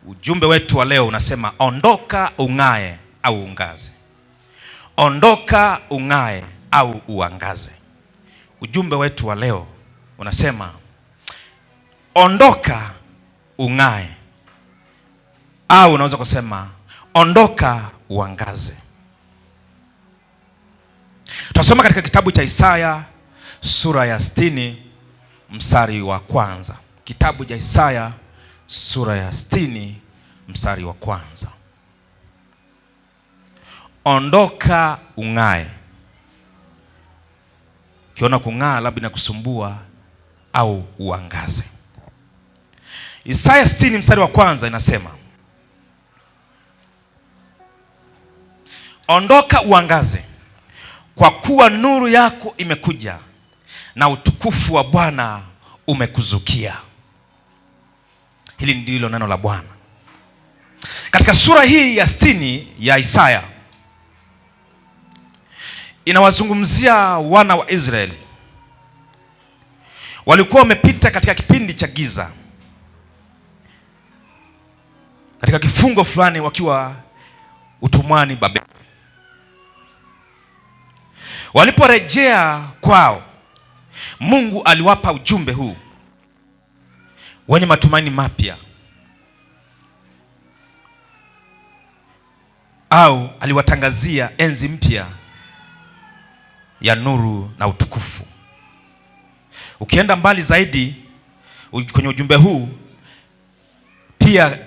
Ujumbe wetu wa leo unasema ondoka ung'ae au uangaze. Ondoka ung'ae au uangaze. Ujumbe wetu wa leo unasema ondoka ung'ae au unaweza kusema ondoka uangaze. Tutasoma katika kitabu cha Isaya sura ya 60 mstari wa kwanza. Kitabu cha Isaya sura ya 60 mstari wa kwanza. Ondoka ung'ae. Ukiona kung'aa labda inakusumbua, au uangaze. Isaya 60 mstari wa kwanza inasema, ondoka uangaze, kwa kuwa nuru yako imekuja na utukufu wa Bwana umekuzukia. Hili ndilo neno la Bwana. Katika sura hii ya 60 ya Isaya inawazungumzia wana wa Israeli. Walikuwa wamepita katika kipindi cha giza, katika kifungo fulani, wakiwa utumwani Babeli. Waliporejea kwao, Mungu aliwapa ujumbe huu wenye matumaini mapya, au aliwatangazia enzi mpya ya nuru na utukufu. Ukienda mbali zaidi kwenye ujumbe huu, pia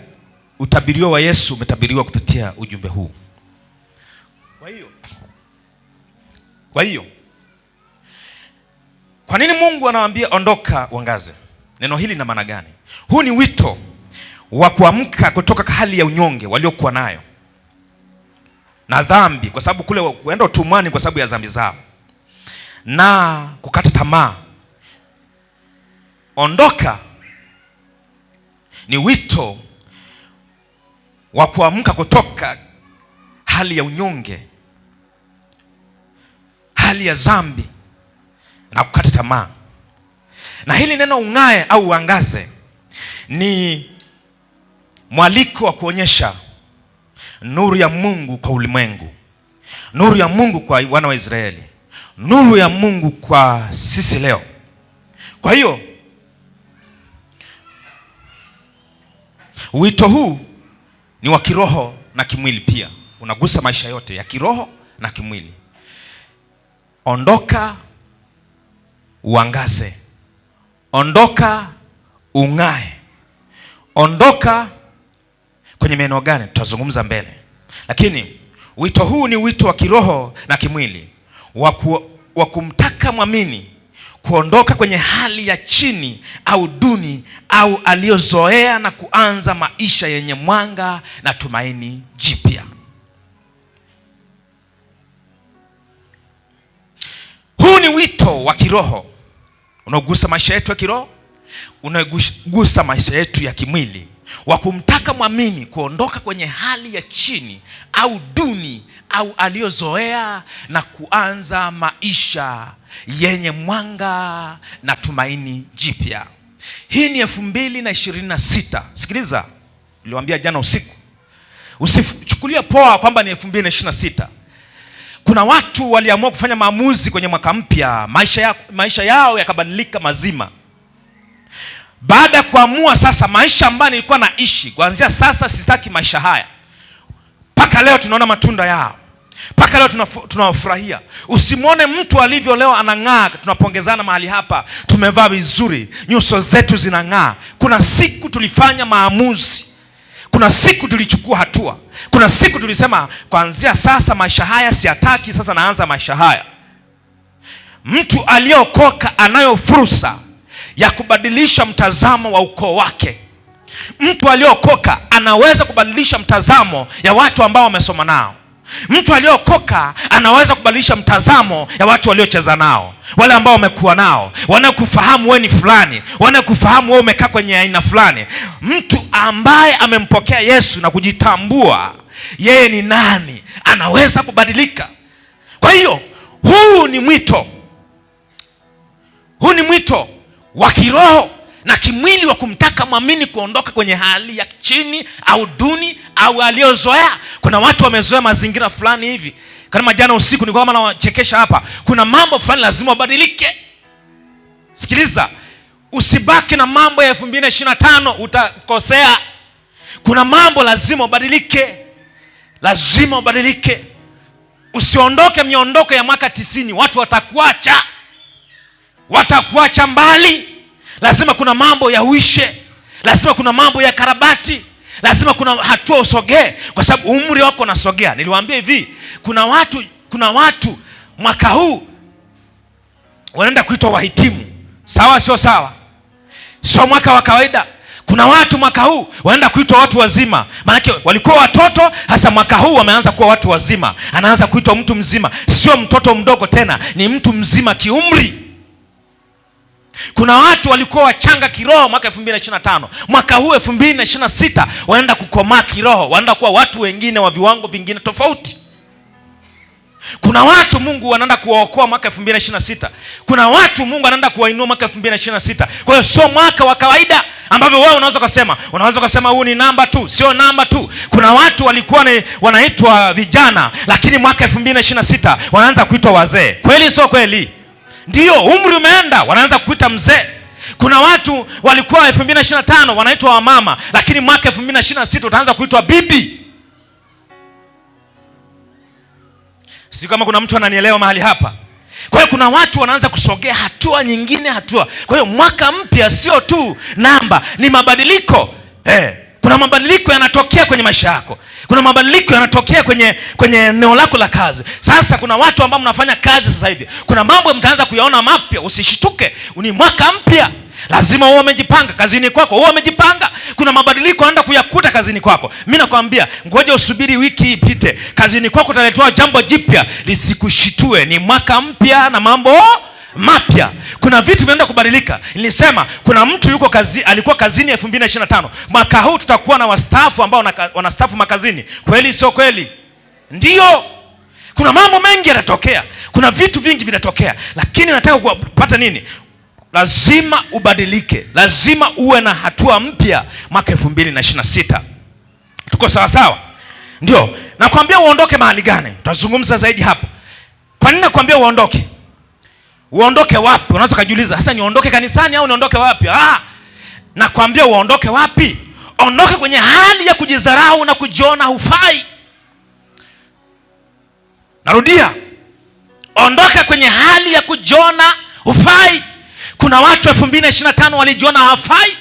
utabirio wa Yesu umetabiriwa kupitia ujumbe huu. Kwa nini Mungu anawaambia ondoka uangaze? Neno hili lina maana gani? Huu ni wito wa kuamka kutoka hali ya unyonge waliokuwa nayo na dhambi, kwa sababu kule kuenda utumwani kwa sababu ya dhambi zao na kukata tamaa. Ondoka ni wito wa kuamka kutoka hali ya unyonge, hali ya dhambi na kukata tamaa. Na hili neno ung'ae au uangaze ni mwaliko wa kuonyesha nuru ya Mungu kwa ulimwengu, nuru ya Mungu kwa wana wa Israeli, nuru ya Mungu kwa sisi leo. Kwa hiyo wito huu ni wa kiroho na kimwili pia, unagusa maisha yote ya kiroho na kimwili. Ondoka uangaze, ondoka ung'ae. Ondoka kwenye maeneo gani? Tutazungumza mbele, lakini wito huu ni wito wa kiroho na kimwili wa kumtaka mwamini kuondoka kwenye hali ya chini au duni au aliyozoea na kuanza maisha yenye mwanga na tumaini jipya. Huu ni wito wa kiroho unaogusa maisha yetu ya kiroho, unagusa maisha yetu ya kimwili, wa kumtaka mwamini kuondoka kwenye hali ya chini au duni au aliyozoea na kuanza maisha yenye mwanga na tumaini jipya. Hii ni 2026. Sikiliza, niliwaambia jana usiku, usichukulie poa kwamba ni 2026. Kuna watu waliamua kufanya maamuzi kwenye mwaka mpya, maisha yao yakabadilika mazima. Baada ya kuamua sasa, maisha ambayo nilikuwa naishi kuanzia sasa sitaki maisha haya, mpaka leo tunaona matunda yao, mpaka leo tunawafurahia. Usimwone mtu alivyo leo anang'aa, tunapongezana mahali hapa, tumevaa vizuri, nyuso zetu zinang'aa. Kuna siku tulifanya maamuzi, kuna siku tulichukua hatua, kuna siku tulisema kuanzia sasa maisha haya siyataki, sasa naanza maisha haya. Mtu aliyeokoka anayo fursa ya kubadilisha mtazamo wa ukoo wake. Mtu aliyeokoka anaweza kubadilisha mtazamo ya watu ambao wamesoma nao. Mtu aliyeokoka anaweza kubadilisha mtazamo ya watu waliocheza nao, wale ambao wamekuwa nao, wanakufahamu wewe ni fulani, wanakufahamu wewe umekaa kwenye aina fulani. Mtu ambaye amempokea Yesu na kujitambua yeye ni nani, anaweza kubadilika. Kwa hiyo huu ni mwito wa kiroho na kimwili wa kumtaka mwamini kuondoka kwenye hali ya chini au duni au aliyozoea. Kuna watu wamezoea mazingira fulani hivi. Kama jana usiku nilikuwa kama nawachekesha hapa. Kuna mambo fulani lazima ubadilike. Sikiliza, usibaki na mambo ya 2025, utakosea. Kuna mambo lazima ubadilike. Lazima ubadilike. Usiondoke miondoko ya mwaka 90. Watu watakuacha mbali. Lazima kuna mambo ya uishe. Lazima kuna mambo ya karabati. Lazima kuna hatua usogee, kwa sababu umri wako unasogea. Niliwaambia hivi, kuna watu mwaka huu wanaenda kuitwa wahitimu. Sawa sio sawa? Sio mwaka wa kawaida. Kuna watu mwaka huu wanaenda kuitwa watu wazima. Maana walikuwa watoto, hasa mwaka huu wameanza kuwa watu wazima. Anaanza kuitwa mtu mzima. Sio mtoto mdogo tena, ni mtu mzima kiumri. Kuna watu walikuwa wachanga kiroho mwaka 2025. Mwaka huu 2026 wanaenda kukomaa kiroho, wanaenda kuwa watu wengine wa viwango vingine tofauti. Kuna watu Mungu anaenda kuwaokoa mwaka 2026. Kuna watu Mungu anaenda kuwainua mwaka 2026. Kwa hiyo sio mwaka wa kawaida ambavyo wewe unaweza kusema huu ni namba tu. Sio namba tu. Kuna watu walikuwa wanaitwa vijana, lakini mwaka 2026 wanaanza kuitwa wazee. Kweli sio kweli? Ndio, umri umeenda, wanaanza kukuita mzee. Kuna watu walikuwa 2025 wanaitwa wamama, lakini mwaka 2026 utaanza kuitwa bibi. Sio kama kuna mtu ananielewa mahali hapa. Kwa hiyo kuna watu wanaanza kusogea hatua nyingine hatua. Kwa hiyo mwaka mpya sio tu namba, ni mabadiliko. Kuna mabadiliko yanatokea kwenye maisha yako. Kuna mabadiliko yanatokea kwenye eneo lako la kazi. Sasa kuna watu ambao mnafanya kazi sasa hivi, kuna mambo mtaanza kuyaona mapya. Usishituke, ni mwaka mpya. Lazima uwe umejipanga kazini kwako, uwe umejipanga. Kuna mabadiliko anaenda kuyakuta kazini kwako. Mimi nakwambia, ngoja usubiri wiki ipite, kazini kwako utaletewa jambo jipya, lisikushitue. Ni mwaka mpya na mambo mapya. Kuna vitu vinaenda kubadilika. Nilisema kuna mtu alikuwa kazini 2025. Mwaka huu tutakuwa na wastaafu ambao wanastaafu makazini. Kweli sio kweli? Ndio. Kuna mambo mengi yanatokea. Kuna vitu vingi vinatokea. Lakini nataka kupata nini? Lazima ubadilike. Lazima uwe na hatua mpya mwaka 2026. Tuko sawa sawa? Ndio. Nakwambia uondoke mahali gani? Tutazungumza zaidi hapo. Kwa nini nakwambia uondoke? Uondoke wapi? Unaweza kujiuliza, sasa niondoke kanisani au niondoke wapi? Nakwambia uondoke wapi? Ondoke kwenye hali ya kujidharau na kujiona hufai. Narudia. Ondoka kwenye hali ya kujiona hufai. Kuna watu 2025 walijiona hawafai.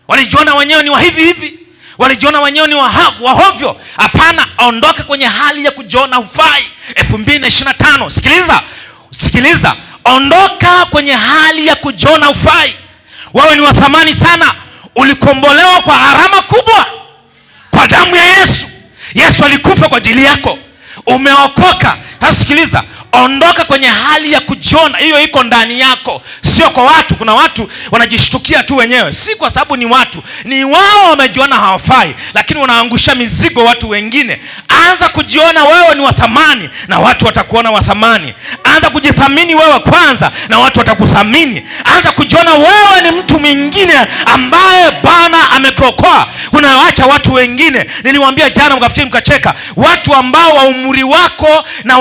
Walijiona wenyewe ni wa hivi hivi. Walijiona wenyewe ni wa hovyo. Hapana, ondoka kwenye hali ya kujiona hufai 2025. Sikiliza. Ondoka kwenye hali ya kujiona hufai. Wewe ni wa thamani sana. Ulikombolewa kwa gharama kubwa, kwa damu ya Yesu. Yesu alikufa kwa ajili yako. Umeokoka. Sasa sikiliza, ondoka kwenye hali ya kujiona. Hiyo iko ndani yako, sio kwa watu. Kuna watu wanajishtukia tu wenyewe, si kwa sababu ni watu, ni wao wamejiona hawafai, lakini wanaangusha mizigo watu wengine. Anza kujiona wewe ni wa thamani na watu watakuona wa thamani. Anza kujithamini wewe kwanza na watu watakuthamini. Anza kujiona wewe ni mtu mwingine ambaye Bwana amekuokoa. Unaacha watu wengine. Niliwaambia jana mkafikiri mkacheka. Watu ambao wa umri wako na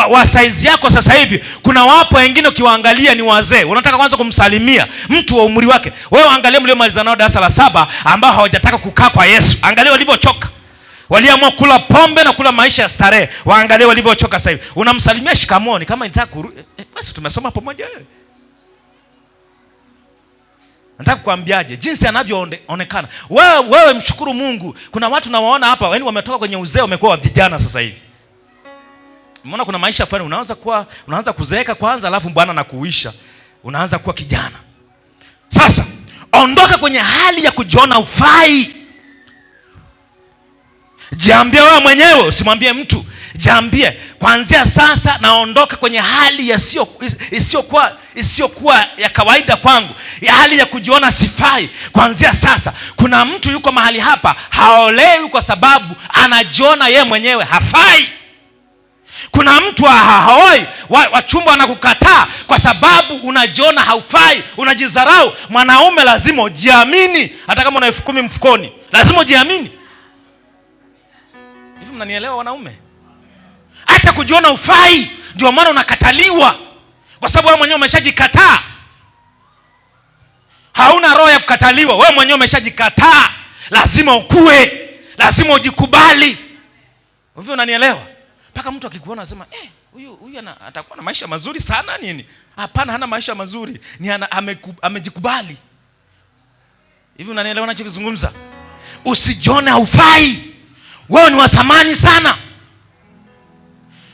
wa size yako sasa hivi, kuna wapo wengine ukiwaangalia ni wazee. Unataka kwanza kumsalimia mtu wa umri wake. Wewe angalia mliomaliza nao darasa la 7 ambao hawajataka kukaa kwa Yesu. Angalia walivyochoka. Waliamua kula pombe na kula maisha ya starehe. Waangalie walivyochoka sasa hivi. Unamsalimia shikamoo ni kama nitaka basi tumesoma pamoja wewe. Nataka kuambiaje jinsi anavyoonekana. Wewe mshukuru Mungu. Kuna watu nawaona hapa, yaani wametoka kwenye uzee wamekuwa vijana sasa hivi. Umeona kuna maisha fulani unaanza kuzeeka kwanza, alafu Bwana anakuisha. Unaanza kuwa kijana. Sasa ondoka kwenye hali ya kujiona ufai. Jiambie wewe mwenyewe, usimwambie mtu. Jiambie, kuanzia sasa naondoka kwenye hali isiyokuwa ya kawaida kwangu, ya hali ya kujiona sifai. Kuanzia sasa, kuna mtu yuko mahali hapa haolewi kwa sababu anajiona yeye mwenyewe hafai. Kuna mtu haoi wachumba wanakukataa kwa sababu unajiona haufai, unajidharau. Mwanaume lazima ujiamini, hata kama una 10,000 mfukoni, lazima ujiamini. Hivi mnanielewa wanaume? Acha kujiona ufai, ndio maana unakataliwa, kwa sababu wewe mwenyewe umeshajikataa. Hauna roho ya kukataliwa, wewe mwenyewe umeshajikataa. Lazima ukue, lazima ujikubali. Hivi unanielewa? Mpaka mtu akikuona anasema huyu atakuwa na maisha mazuri sana nini? Hapana, hana maisha mazuri, ni amejikubali. Hivi unanielewa ninachozungumza? Usijione haufai, wewe ni wa thamani sana.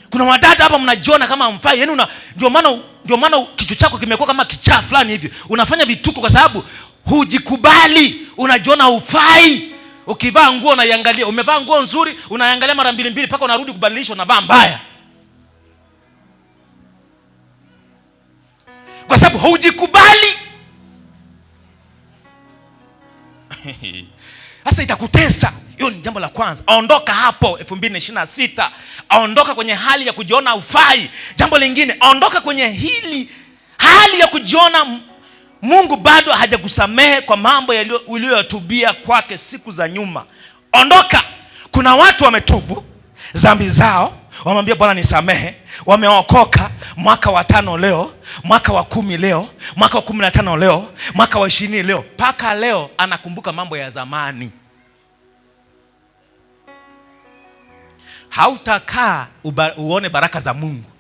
Kuna wadada hapa mnajiona kama hamfai, yaani ndio maana kichwa chako kimekuwa kama kichaa fulani hivi. Unafanya vituko kwa sababu hujikubali, unajiona haufai. Ukivaa nguo unaiangalia, umevaa nguo nzuri, unaiangalia mara 2 mpaka unarudi kubadilisha, unavaa mbaya. Kwa sababu hujikubali. Sasa itakutesa. Hiyo ni jambo la kwanza. Aondoka hapo 2026. Aondoka kwenye hali ya kujiona ufai. Jambo lingine, aondoka kwenye hali ya kujiona Mungu bado hajakusamehe kwa mambo uliyotubia kwake siku za nyuma. Ondoka. Kuna watu wametubu dhambi zao, wamwambia Bwana nisamehe, wameokoka mwaka wa 5 leo, mwaka wa 10 leo, mwaka wa 15 leo, mwaka wa 20 leo, mpaka leo anakumbuka mambo ya zamani. Hautakaa uone baraka za Mungu.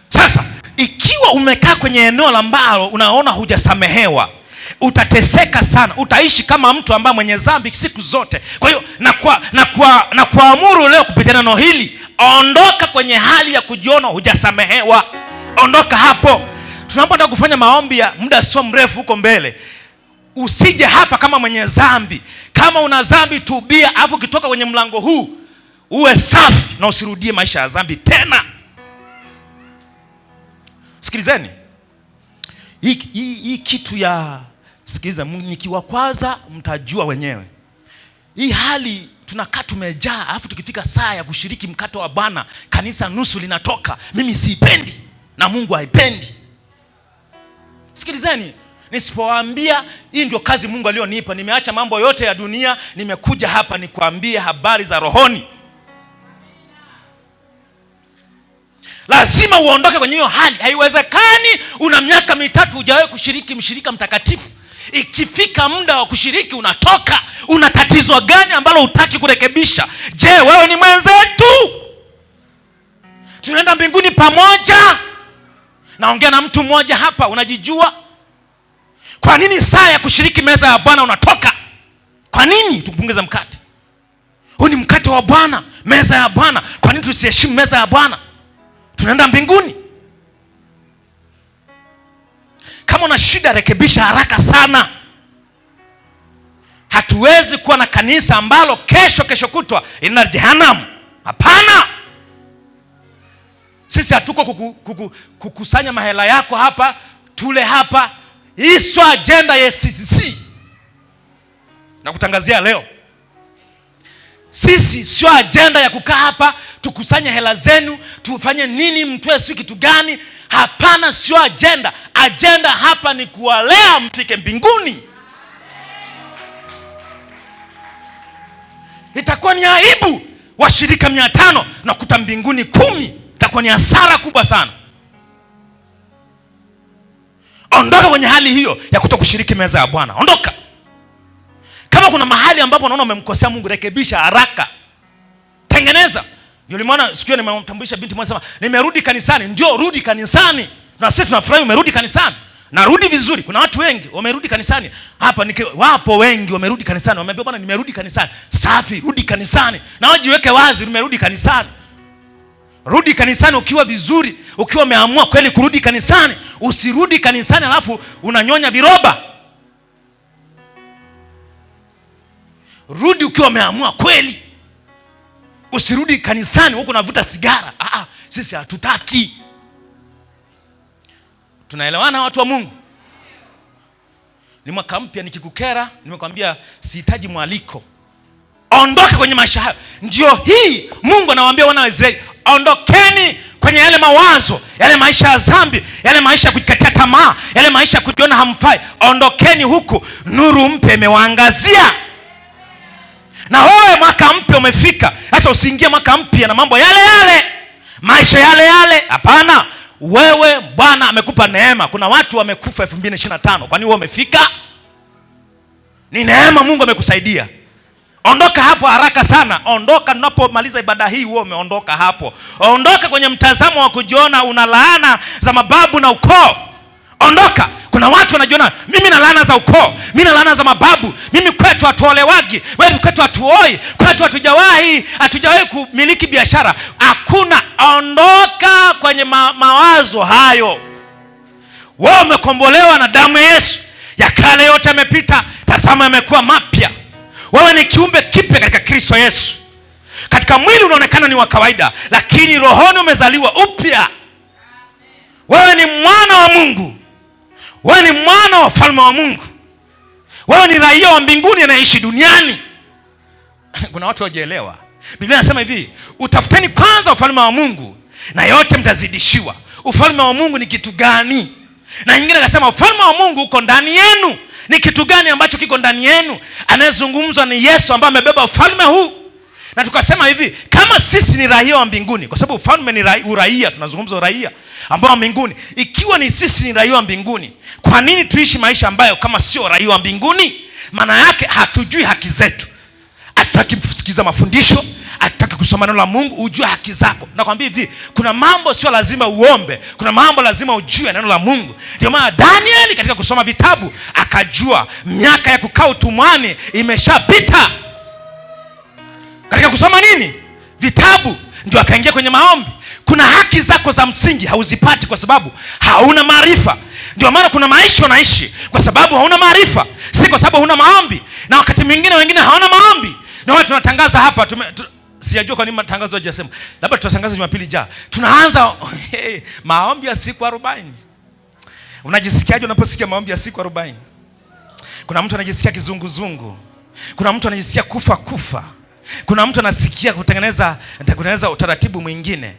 Sasa ikiwa umekaa kwenye eneo ambalo unaona hujasamehewa, utateseka sana. Utaishi kama mtu ambaye mwenye dhambi siku zote. Kwa hiyo na kuamuru leo kupitia neno hili, ondoka kwenye hali ya kujiona hujasamehewa. Ondoka hapo. Tunapotaka kufanya maombi ya muda sio mrefu huko mbele, usije hapa kama mwenye dhambi. Kama una dhambi, tubia, afu ukitoka kwenye mlango huu uwe safi na usirudie maisha ya dhambi tena. Sikilizeni. Hii kitu ya sikiliza, nikiwakwaza mtajua wenyewe. Hii hali tunakaa tumejaa, alafu tukifika saa ya kushiriki mkate wa Bwana, kanisa nusu linatoka. Mimi siipendi na Mungu haipendi. Sikilizeni, nisipowaambia hii ndio kazi Mungu alionipa, nimeacha mambo yote ya dunia, nimekuja hapa nikwambie habari za rohoni. Lazima uondoke kwenye hiyo hali. Haiwezekani una miaka 3 hujawahi kushiriki mshirika mtakatifu. Ikifika muda wa kushiriki unatoka. Una tatizo gani ambalo hutaki kurekebisha? Je, wewe ni mwenzetu? Tunaenda mbinguni pamoja. Naongea na mtu mmoja hapa, unajijua? Kwa nini saa ya kushiriki meza ya Bwana unatoka? Kwa nini tupongeza mkate? Huu ni mkate wa Bwana, meza ya Bwana. Kwa nini tusiheshimu meza ya Bwana? Tunaenda mbinguni. Kama una shida, rekebisha haraka sana. Hatuwezi kuwa na kanisa ambalo kesho kutwa ina jehanamu. Hapana. Sisi hatuko kukusanya mahela yako hapa, tule hapa. Hii sio agenda ya CCC. Na kutangazia leo, sisi sio agenda ya kukaa hapa tukusanye hela zenu, tufanye nini, mtoe sio kitu gani. Hapana, sio agenda. Agenda hapa ni kuwalea mfike mbinguni. Itakuwa ni aibu washirika 500 na kuta mbinguni 10. Itakuwa ni hasara kubwa sana. Ondoka kwenye hali hiyo ya kutokushiriki meza ya Bwana. Ondoka. Kama kuna mahali ambapo unaona umemkosea Mungu, rekebisha haraka. Tengeneza. Ndio limeona siku hiyo nimemtambulisha binti mmoja, sema nimerudi kanisani. Ndio, rudi kanisani. Na sisi tunafurahi umerudi kanisani. Na rudi vizuri. Kuna watu wengi wamerudi kanisani. Hapa wapo wengi wamerudi kanisani. Wameambia Bwana nimerudi kanisani. Safi, rudi kanisani. Na wajiweke wazi, nimerudi kanisani. Rudi kanisani ukiwa vizuri, ukiwa umeamua kweli kurudi kanisani. Usirudi kanisani alafu unanyonya viroba. Rudi ukiwa umeamua kweli. Usirudi kanisani huko unavuta sigara. Sisi hatutaki. Tunaelewana watu wa Mungu? Ni mwaka mpya, nikikukera nimekwambia sihitaji mwaliko. Ondoka kwenye maisha hayo. Ndio hii Mungu anawaambia wana wa Israeli, ondokeni kwenye yale mawazo, yale maisha ya dhambi, yale maisha ya kujikatia tamaa, yale maisha ya kujiona hamfai. Ondokeni huku, nuru mpya imewaangazia. Na wewe mwaka mpya umefika. Sasa usiingie mwaka mpya na mambo yale yale, maisha yale yale. Hapana, wewe Bwana amekupa neema. Kuna watu wamekufa 2025. Kwani wewe umefika? Ni neema, Mungu amekusaidia. Ondoka hapo haraka sana. Ondoka tunapomaliza ibada hii, wewe umeondoka hapo. Ondoka kwenye mtazamo wa kujiona una laana za mababu na ukoo. Ondoka. Kuna watu wanajiona, mimi na laana za ukoo, mimi na laana za mababu, mimi kwetu hatuolewagi, wewe kwetu hatuoi, kwetu hatujawahi kumiliki biashara. Hakuna. Ondoka kwenye mawazo hayo. Wewe umekombolewa na damu ya Yesu. Ya kale yote yamepita, tazama yamekuwa mapya. Wewe ni kiumbe kipya katika Kristo Yesu. Katika mwili unaonekana ni wa kawaida, lakini rohoni umezaliwa upya. Wewe ni mwana wa Mungu. Wewe ni mwana wa ufalme wa Mungu. Wewe ni raia wa mbinguni anayeishi duniani. Kuna watu hawajaelewa. Biblia inasema hivi, utafuteni kwanza ufalme wa Mungu na yote mtazidishiwa. Ufalme wa Mungu ni kitu gani? Na nyingine akasema ufalme wa Mungu uko ndani yenu. Ni kitu gani ambacho kiko ndani yenu? Anayezungumzwa ni Yesu ambaye amebeba ufalme huu. Na tukasema hivi, kama sisi ni raia wa mbinguni, kwa sababu ufalme ni uraia, tunazungumza uraia ambao wa mbinguni. Ikiwa ni sisi ni raia wa mbinguni, kwa nini tuishi maisha ambayo kama sio raia wa mbinguni? Maana yake hatujui haki zetu. Hatutaki kusikiza mafundisho, hatutaki kusoma neno la Mungu ujue haki zako. Nakwambia hivi, kuna mambo sio lazima uombe, kuna mambo lazima ujue neno la Mungu. Ndio maana Danieli katika kusoma vitabu akajua miaka ya kukaa utumwani imeshapita. Katika kusoma nini? Vitabu. Ndio akaingia kwenye maombi. Kuna haki zako za msingi hauzipati kwa sababu hauna maarifa. Ndio maana kuna maisha unaishi kwa sababu hauna maarifa, si kwa sababu huna maombi. Na wakati mwingine wengine hawana maombi. Ndio maana tunatangaza hapa, sijajua kwa nini matangazo hajasema. Labda tutatangaza Jumapili ijayo. Tunaanza maombi ya siku 40. Unajisikiaje unaposikia maombi ya siku 40? Kuna mtu anajisikia kizunguzungu. Kuna mtu anajisikia kufa. Kuna mtu anasikia kutengeneza utaratibu mwingine.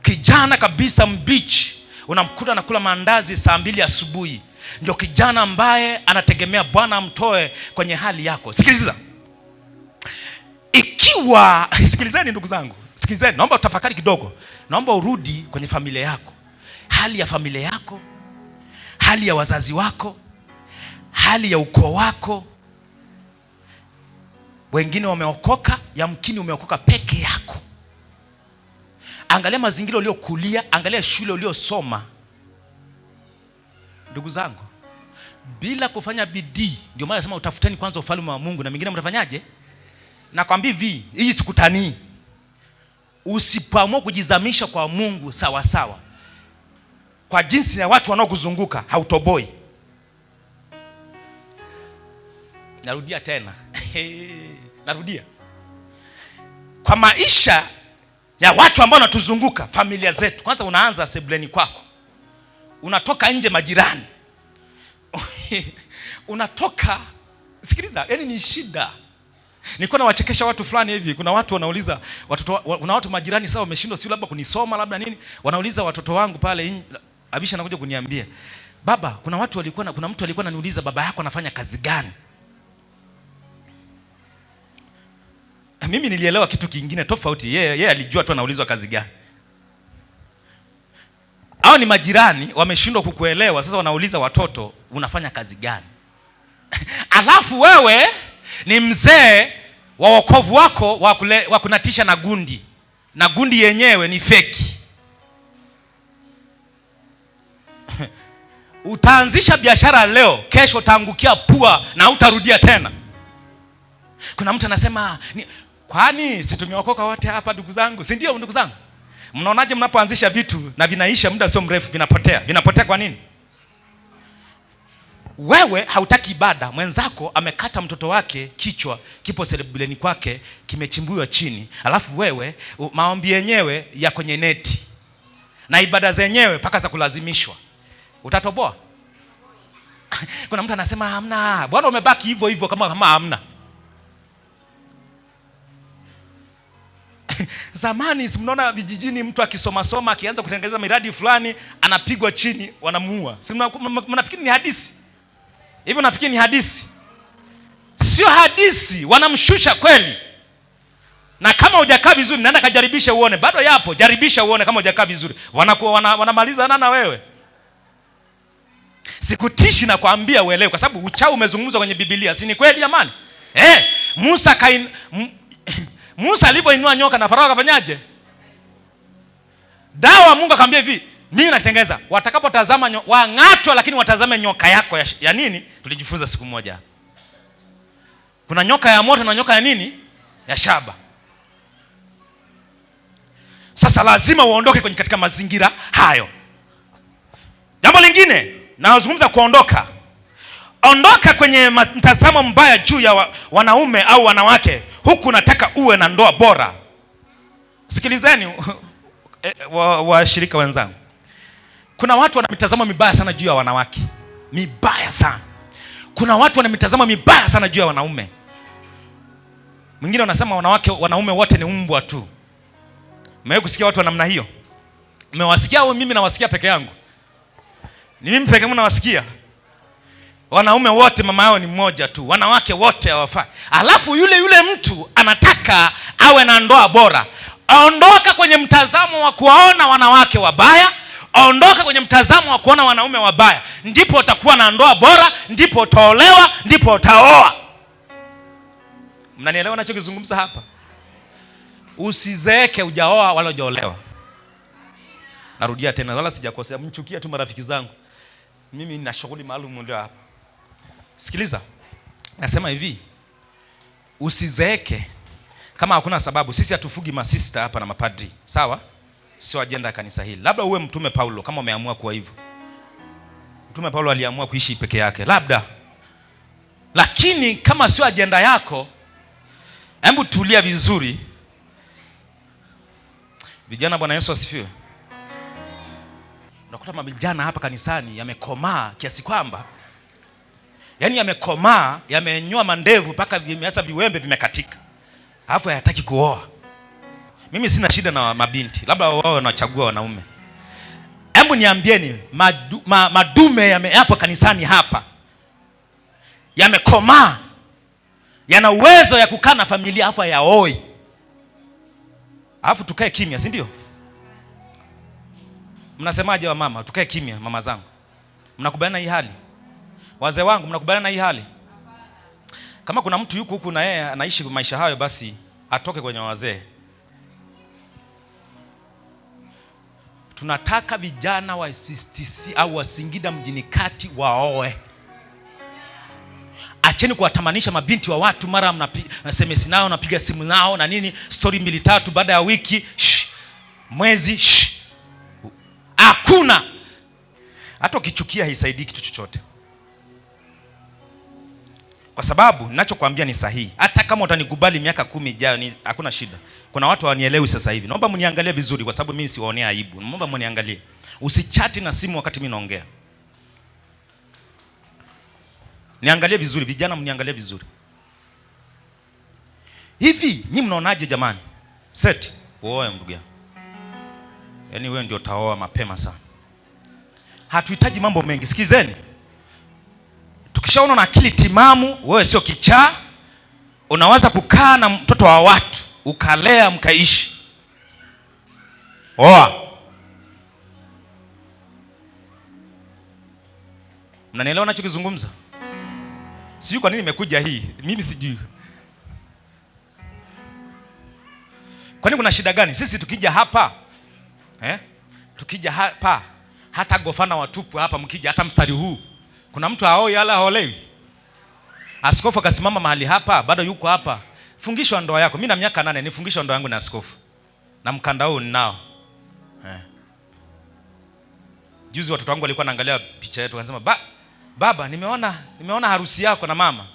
Kijana kabisa mbichi, unamkuta anakula maandazi saa 2 asubuhi. Ndio kijana ambaye anategemea Bwana amtoe kwenye hali yako. Sikiliza. Sikilizeni ndugu zangu. Sikilizeni, naomba utafakari kidogo. Naomba urudi kwenye familia yako. Hali ya familia yako, hali ya wazazi wako, hali ya ukoo wako. Wengine wameokoka, yamkini umeokoka peke yako. Angalia mazingira uliokulia, angalia shule uliosoma. Ndugu zangu, bila kufanya bidii, ndio maana nasema utafuteni kwanza ufalme wa Mungu na mingine mtafanyaje? Nakwambia hivi, hii sikutanii. Usipoamua kujizamisha kwa Mungu sawa sawa, kwa jinsi ya watu wanaokuzunguka, hautoboi. Narudia tena. Narudia. Kwa maisha ya watu ambao wanatuzunguka, familia zetu, kwanza unaanza sebuleni kwako. Unatoka nje majirani. Unatoka, sikiliza, yani ni shida. Nilikuwa nawachekesha watu fulani hivi. Kuna watu wanauliza watoto, kuna watu majirani sawa wameshindwa si labda kunisoma labda nini, wanauliza watoto wangu pale. Abisha anakuja kuniambia, baba, kuna mtu alikuwa ananiuliza baba yako anafanya kazi gani? Mimi nilielewa kitu kingine tofauti. Yeye alijua tu anaulizwa kazi gani. Hao ni majirani wameshindwa kukuelewa, sasa wanauliza watoto unafanya kazi gani? Alafu wewe ni mzee wa wokovu wako wa kunatisha na gundi. Na gundi yenyewe ni feki. Utaanzisha biashara leo, kesho utaangukia pua na utarudia tena. Kuna mtu anasema, kwani si tumeokoka wote hapa ndugu zangu? Si ndio ndugu zangu? Mnaonaje mnapoanzisha vitu na vinaisha muda sio mrefu vinapotea? Vinapotea kwa nini? Wewe hautaki ibada, mwenzako amekata mtoto wake kichwa, kipo sebuleni kwake, kimechimbuliwa chini. Alafu wewe maombi yenyewe ya kwenye neti na ibada zenyewe paka za kulazimishwa. Utatoboa? Kuna mtu anasema hamna. Bwana umebaki hivyo hivyo kama hamna. Zamani si mnaona vijijini mtu akisoma akianza kutengeneza miradi fulani anapigwa chini wanamuua. Si mnafikiri ni hadithi? Hivyo nafikiri ni hadithi. Sio hadithi, wanamshusha kweli. Na kama hujakaa vizuri nenda kajaribisha uone, bado yapo, jaribisha uone kama hujakaa vizuri. Wanamaliza na wewe. Sikutishi na kuambia uelewe kwa sababu uchawi umezungumzwa kwenye Biblia, si ni kweli jamani? Musa alivyoinua nyoka na Farao akafanyaje? Dawa Mungu akamwambia hivi, mimi natengeneza, watakapotazama wang'atwa lakini watazame nyoka yako ya nini? Tulijifunza siku moja. Kuna nyoka ya moto na nyoka ya nini? Ya shaba. Sasa lazima uondoke kwenye katika mazingira hayo. Jambo lingine, nazungumza kuondoka. Ondoka kwenye mtazamo mbaya juu ya wanaume au wanawake. Huku nataka uwe na ndoa bora. Sikilizeni washirika wenzangu. Kuna watu wana mitazamo mibaya sana juu ya wanawake. Mibaya sana. Kuna watu wana mitazamo mibaya sana juu ya wanaume. Mwingine wanasema wanaume wote ni mbwa tu. Mmewahi kusikia watu wa namna hiyo? Mmewasikia au mimi nawasikia peke yangu? Ni mimi peke yangu nawasikia. Wanaume wote mama yao ni mmoja tu. Wanawake wote hawafai. Alafu yule mtu anataka awe na ndoa bora. Ondoka kwenye mtazamo wa kuwaona wanawake wabaya. Ondoka kwenye mtazamo wa kuona wanaume wabaya. Ndipo utakuwa na ndoa bora, ndipo utaolewa, ndipo utaoa. Mnanielewa ninachokizungumza hapa? Usizeeke hujaoa wala hujaolewa. Narudia tena, wala sijakosea, mchukia tu marafiki zangu. Mimi nina shughuli maalum ndio hapa. Sikiliza. Nasema hivi, usizeeke kama hakuna sababu. Sisi hatufugi masista hapa na mapadri. Sawa? Sio ajenda ya kanisa hili. Labda uwe Mtume Paulo kama umeamua kuwa hivyo. Mtume Paulo aliamua kuishi peke yake. Labda. Lakini kama sio ajenda yako, hebu tulia vizuri. Vijana, Bwana Yesu asifiwe. Unakuta mavijana hapa kanisani yamekomaa kiasi kwamba yamekomaa, yamenyoa mandevu mpaka vimeasa viwembe vimekatika. Alafu hayataki kuoa. Mimi sina shida na mabinti. Labda wao wanachagua wanaume. Hebu niambieni, madume hapo kanisani hapa yamekomaa, yana uwezo ya kukaa na familia alafu yaoi. Alafu tukae kimya, si ndio? Mnasemaje wa mama? Tukae kimya mama zangu. Mnakubaliana na hii hali? Wazee wangu mnakubaliana na hii hali? Kama kuna mtu yuko huku na yeye anaishi maisha hayo, basi atoke kwenye wazee. Tunataka vijana wa SSTC au wa Singida mjini kati waoe. Acheni kuwatamanisha mabinti wa watu, mara SMS nao, napiga simu nao na nini, story 2-3 baada ya wiki, mwezi, hakuna. Hata ukichukia haisaidii kitu chochote. Kwa sababu ninachokuambia ni sahihi. Hata kama utanikubali miaka 10 ijayo, hakuna shida. Kuna watu wanielewi sasa hivi. Naomba mniangalie vizuri kwa sababu mimi siwaonea aibu. Naomba mniangalie. Usichati na simu wakati mimi naongea. Niangalie vizuri vijana, mniangalie vizuri. Hivi nyinyi mnaonaje jamani? Set, uoe ndugu yangu. Yaani wewe ndio utaoa mapema sana. Hatuhitaji mambo mengi. Sikizeni. Tukishaona na akili timamu, wewe sio kichaa, unaweza kukaa na mtoto wa watu, ukalea mkaishi. Oa. Mnanielewa ninachokizungumza? Sijui kwa nini nimekuja hii. Mimi sijui. Kwani kuna shida gani? Sisi tukija hapa, tukija hapa, hata gofana watupu hapa mkija hata mstari huu, kuna mtu haoi ala haolewi? Askofu akasimama mahali hapa, bado yuko hapa. Fungisha ndoa yako. Mimi na miaka 8 nifungisha ndoa yangu na askofu. Na mkanda huu ninao. Juzi watoto wangu walikuwa naangalia picha yetu, wanasema baba, nimeona harusi yako na mama.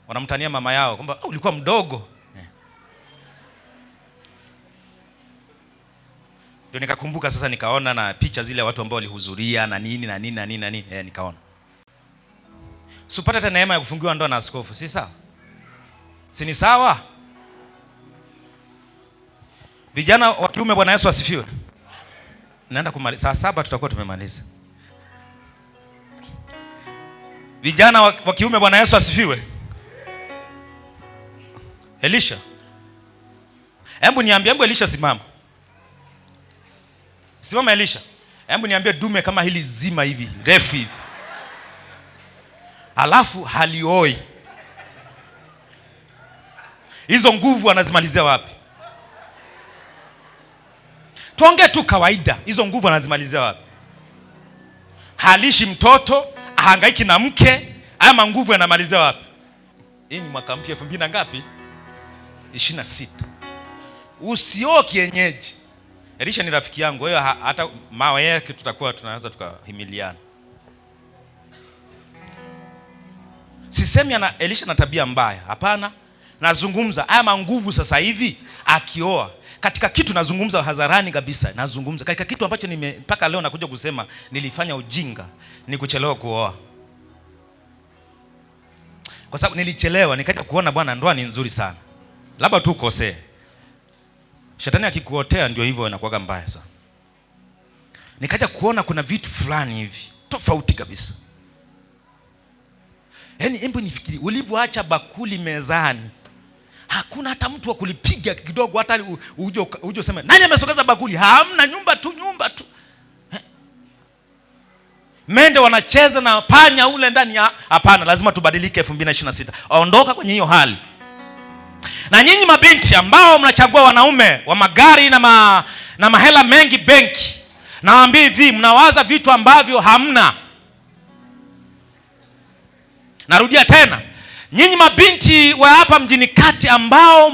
Wanamtania mama yao kwamba ulikuwa mdogo. Ndio nikakumbuka sasa, nikaona na picha zile watu ambao walihudhuria na nini. Nikaona. Usipata tena neema ya kufungiwa ndoa na askofu, si sawa? Si ni sawa? Vijana wa kiume, Bwana Yesu asifiwe. Naenda kumaliza saa 7 tutakuwa tumemaliza. Vijana wa kiume, Bwana Yesu asifiwe. Elisha, hebu niambie, hebu Elisha simama. Simama Elisha. Hebu niambie dume kama hili zima hivi, refu hivi, alafu halioi, hizo nguvu anazimalizia wapi? Tuongee tu kawaida, hizo nguvu anazimalizia wapi? Halishi mtoto, ahangaiki na mke, ama nguvu yanamalizia wapi? Hii ni mwaka mpya 2000 na ngapi? 26. Usio kienyeji. Elisha ni rafiki yangu, hiyo hata mawe yake tutakuwa tunaanza tukahimiliana. Sisemi ana Elisha na tabia mbaya, hapana. Nazungumza haya nguvu sasa hivi akioa. Katika kitu nazungumza hadharani kabisa, nazungumza katika kitu ambacho mpaka leo nakuja kusema nilifanya ujinga, ni kuchelewa kuoa. Kwa sababu nilichelewa, nikaja kuona bwana, ndoa ni nzuri sana. Labda tu ukosee. Shetani akikuotea ndio hivyo inakuwa mbaya sana. Nikaja kuona kuna vitu fulani hivi tofauti kabisa. Yaani hebu nifikiri, ulivyoacha bakuli mezani, hakuna hata mtu wa kulipiga kidogo, hata uje useme nani amesogeza bakuli? Hamna, nyumba tu. Mende wanacheza na panya ule ndani ya hapana, lazima tubadilike 2026. Ondoka kwenye hiyo hali. Na nyinyi mabinti ambao mnachagua wanaume wa magari na mahela mengi benki, nawaambia hivi, mnawaza vitu ambavyo hamna. Narudia tena, nyinyi mabinti wa hapa mjini kati ambao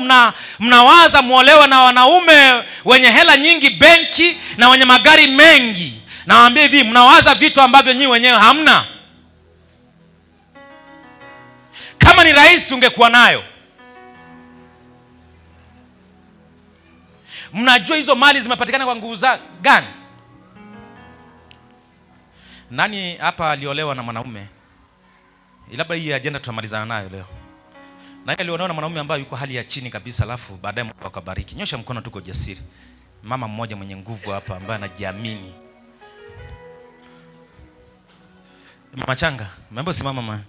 mnawaza muolewa na wanaume wenye hela nyingi benki na wenye magari mengi, nawaambia hivi, mnawaza vitu ambavyo nyinyi wenyewe hamna. Kama ni rais ungekuwa nayo. Mnajua hizo mali zimepatikana kwa nguvu gani? Nani hapa aliolewa na mwanaume? Labda hii agenda tutamalizana nayo leo. Nani aliolewa na mwanaume ambaye yuko hali ya chini kabisa, alafu baadaye Mungu akabariki? Nyosha mkono, tuko jasiri. Mama mmoja mwenye nguvu hapa ambaye anajiamini. Mama changa, mambo simama mama.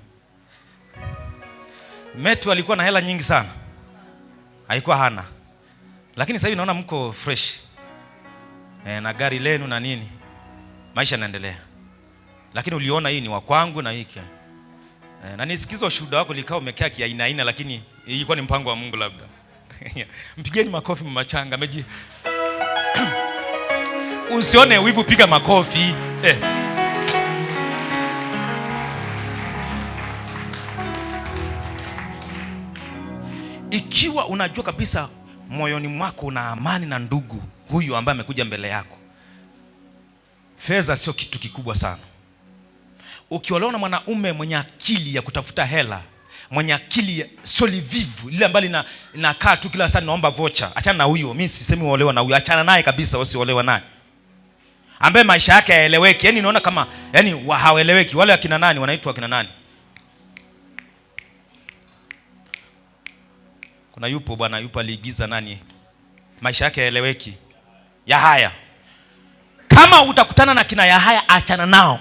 Metu alikuwa na hela nyingi sana. Haikuwa hana. Lakini sasa hivi naona mko fresh. Na gari lenu na nini. Maisha yanaendelea. Lakini uliona hii ni wa kwangu na hiki. Na nisikizo ushuhuda wako likao umekaa kiaina, lakini ilikuwa ni mpango wa Mungu labda. Mpigeni makofi mama changa. Usione wivu, piga makofi. Ikiwa unajua kabisa moyoni mwako una amani na ndugu huyu ambaye amekuja mbele yako, fedha sio kitu kikubwa sana. Ukiolewa na mwanaume mwenye akili ya kutafuta hela, mwenye akili sio livivu, ile ambayo inakaa tu kila saa naomba vocha, achana na huyo. Mimi sisemi uolewa na huyo, achana naye kabisa, usiolewa naye. Ambaye maisha yake haeleweki, yani unaona kama yani haeleweki. Wale akina nani wanaitwa akina nani? Kuna yupo aliigiza nani? Maisha yake haeleweki. Yahaya. Kama utakutana na kina Yahaya, achana nao.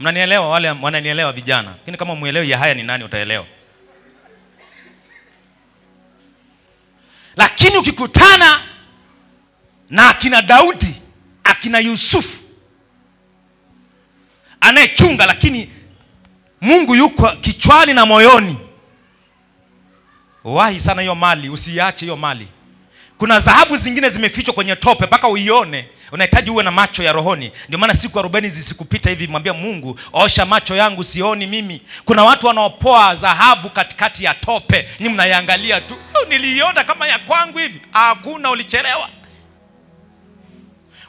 Mnanielewa? Wale wananielewa vijana. Lakini kama muelewi Yahaya ni nani, utaelewa. Lakini ukikutana na akina Daudi, akina Yusufu, anayechunga lakini Mungu yuko kichwani na moyoni, wahi sana hiyo mali, usiache hiyo mali. Kuna dhahabu zingine zimefichwa kwenye tope, mpaka uione unahitaji uwe na macho ya rohoni. Ndio maana siku 40 zisikupita hivi, mwambia Mungu, osha macho yangu sioni mimi. Kuna watu wanaopoa dhahabu katikati ya tope, ni mnaiangalia tu, niliiona kama ya kwangu hivi. Hakuna, ulichelewa.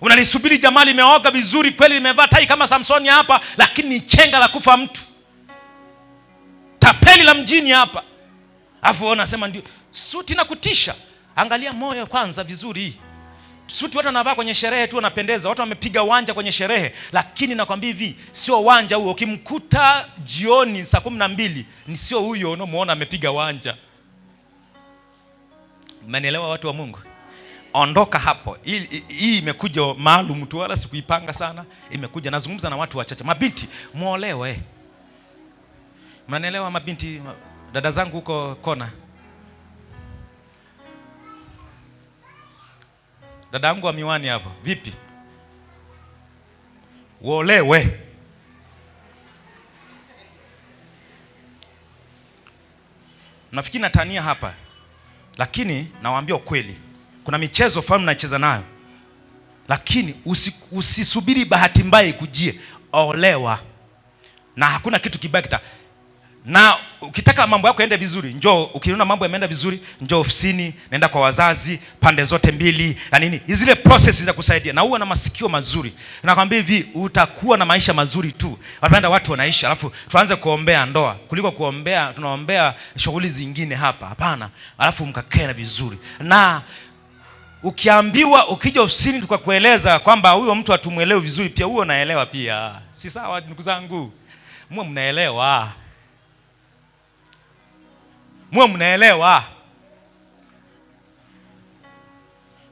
Unalisubiri jamali limeoga vizuri kweli, limevaa tai kama Samsoni hapa, lakini ni chenga la kufa mtu, tapeli la mjini hapa. Alafu unasema ndio suti na kutisha. Angalia moyo kwanza vizuri. Suti watu wanavaa kwenye sherehe tu wanapendeza, watu wamepiga wanja kwenye sherehe, lakini nakwambia hivi, sio wanja huo. Ukimkuta jioni saa 12 ni sio huyo unamuona amepiga wanja. Mmenielewa watu wa Mungu? Ondoka hapo. Hii imekuja maalum tu, wala sikuipanga sana. Imekuja, nazungumza na watu wachache. Mabinti, muolewe. Mnanielewa mabinti, dada zangu huko kona? Dada yangu wa miwani hapo, vipi? Uolewe. Nafikiri natania hapa, lakini nawaambia ukweli. Kuna michezo fulani mnacheza nayo, lakini usisubiri bahati mbaya ikujie. Olewa. Na hakuna kitu kibaya na ukitaka mambo yako yaende vizuri, njoo. Ukiona mambo yameenda vizuri, njoo ofisini, nenda kwa wazazi pande zote mbili na nini. Zile process za kusaidia, na uwe na masikio mazuri. Nakwambia hivi, utakuwa na maisha mazuri tu. Wanapenda watu wanaishi, alafu tuanze kuombea ndoa kuliko kuombea, tunaombea shughuli zingine hapa. Hapana. Alafu mkakae vizuri. Na ukiambiwa, ukija ofisini tukakueleza kwamba huyo mtu hatumuelewi vizuri, pia huo naelewa pia. Si sawa ndugu zangu? Mwe mnaelewa. Mwe mnaelewa.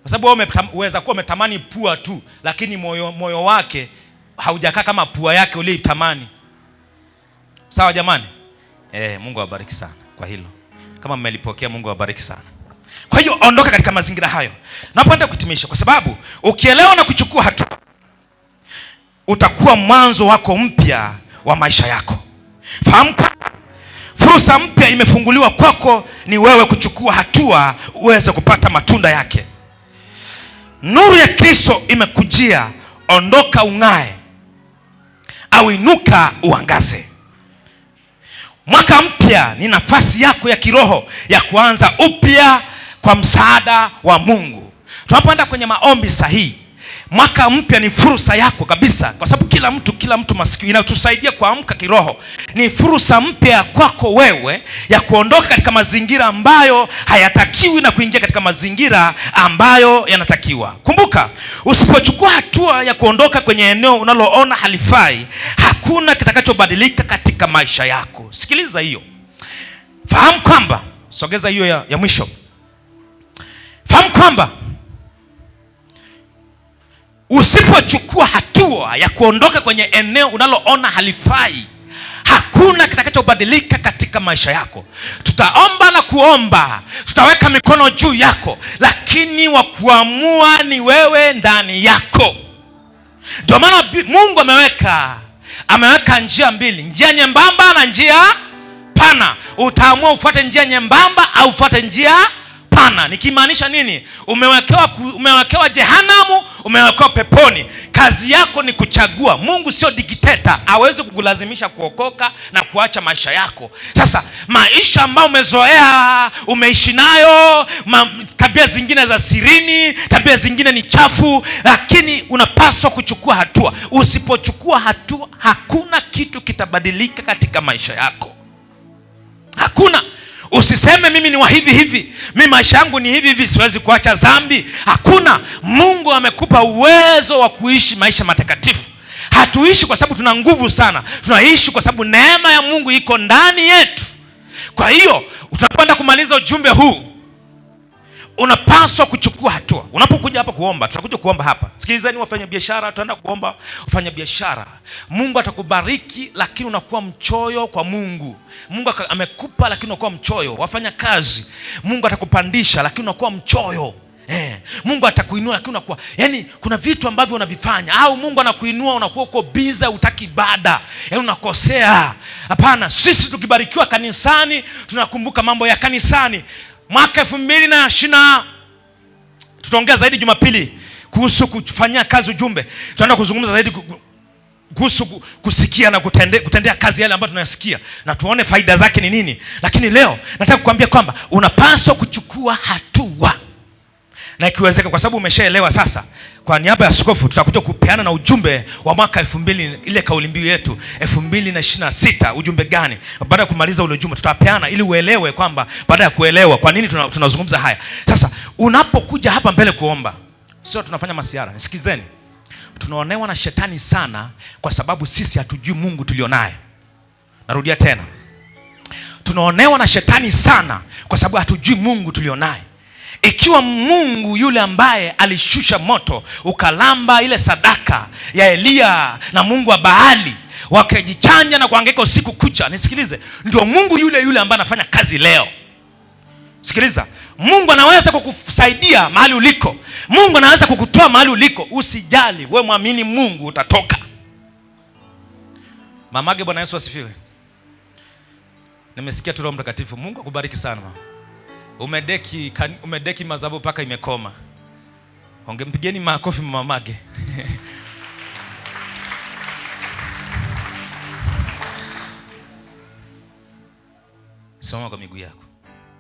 Kwa sababu wewe unaweza kuwa umetamani pua tu, lakini moyo wake haujakaa kama pua yake uliyotamani. Sawa jamani? Mungu awabariki sana kwa hilo. Kama mmelipokea, Mungu awabariki sana. Kwa hiyo ondoka katika mazingira hayo. Napenda kuhitimisha, kwa sababu ukielewa na kuchukua hatua, utakuwa mwanzo wako mpya wa maisha yako. Fahamu fursa mpya imefunguliwa kwako, ni wewe kuchukua hatua uweze kupata matunda yake. Nuru ya Kristo imekujia. Ondoka ung'ae, au inuka uangaze. Mwaka mpya ni nafasi yako ya kiroho ya kuanza upya kwa msaada wa Mungu. Tunapoenda kwenye maombi sahihi, mwaka mpya ni fursa yako kabisa, kwa sababu kila mtu masikio inatusaidia kuamka kiroho. Ni fursa mpya kwako wewe ya kuondoka katika mazingira ambayo hayatakiwi na kuingia katika mazingira ambayo yanatakiwa. Kumbuka, usipochukua hatua ya kuondoka kwenye eneo unaloona halifai, hakuna kitakachobadilika katika maisha yako. Sikiliza hiyo. Fahamu kwamba, sogeza hiyo ya mwisho. Fahamu kwamba usipochukua hatua ya kuondoka kwenye eneo unaloona halifai, hakuna kitakachobadilika katika maisha yako. Tutaomba na kuomba, tutaweka mikono juu yako, lakini wa kuamua ni wewe ndani yako. Ndio maana Mungu ameweka njia mbili, njia nyembamba na njia pana. Utaamua ufuate njia nyembamba au ufuate njia pana. Nikimaanisha nini? Umewekewa jehanamu, umewekewa peponi. Kazi yako ni kuchagua. Mungu sio dikteta, hawezi kukulazimisha kuokoka na kuacha maisha yako. Sasa maisha ambayo umezoea, umeishi nayo, tabia zingine za sirini, tabia zingine ni chafu, lakini unapaswa kuchukua hatua. Usipochukua hatua, hakuna kitu kitabadilika katika maisha yako. Hakuna. Usiseme mimi ni wa hivi, mimi maisha yangu ni hivi, siwezi kuacha dhambi. Hakuna. Mungu amekupa uwezo wa kuishi maisha matakatifu. Hatuishi kwa sababu tuna nguvu sana, tunaishi kwa sababu neema ya Mungu iko ndani yetu. Kwa hiyo utakwenda kumaliza ujumbe huu, unapaswa kuchukua hatua. Unapokuja hapa kuomba, tutakuja kuomba hapa. Sikilizeni wafanya biashara, tutaenda kuomba wafanya biashara. Mungu atakubariki, lakini unakuwa mchoyo kwa Mungu. Mungu amekupa, lakini unakuwa mchoyo. Wafanya kazi, Mungu atakupandisha, lakini unakuwa mchoyo. Mungu atakuinua, lakini unakuwa, yani kuna vitu ambavyo unavifanya, au Mungu anakuinua unakuwa uko busy, utaki ibada, yani unakosea. Hapana, sisi tukibarikiwa kanisani tunakumbuka mambo ya kanisani. Mwaka 2020 tutaongea zaidi Jumapili kuhusu kufanyia kazi ujumbe. Tutaenda kuzungumza zaidi kuhusu kusikia na kutendea kazi yale ambayo tunayasikia, na tuone faida zake ni nini. Lakini leo nataka kukuambia kwamba unapaswa kuchukua hatua. Na ikiwezeka, kwa sababu umeshaelewa sasa, kwa niaba ya askofu tutakuja kupeana na ujumbe wa mwaka 2000, ile kauli mbiu yetu 2026. Ujumbe gani? Baada ya kumaliza ule ujumbe tutapeana, ili uelewe kwamba, baada ya kuelewa kwa nini tunazungumza haya. Sasa unapokuja hapa mbele kuomba, sio tunafanya masiara. Nisikizeni, tunaonewa na shetani sana kwa sababu sisi hatujui Mungu tulionaye. Narudia tena, tunaonewa na shetani sana kwa sababu hatujui Mungu tulionaye. Ikiwa Mungu yule ambaye alishusha moto ukalamba ile sadaka ya Eliya na Mungu wa Baali, wakajichanja na kuhangaika usiku kucha, nisikilize, ndio Mungu yule yule ambaye anafanya kazi leo. Sikiliza, Mungu anaweza kukusaidia mahali uliko. Mungu anaweza kukutoa mahali uliko. Usijali, wewe muamini Mungu, utatoka. Mamage, Bwana Yesu asifiwe. Nimesikia tu Roho Mtakatifu. Mungu akubariki sana mama. Umedeki madhabahu paka imekoma. Ongempigeni makofi mamage. Soma kwa miguu yako.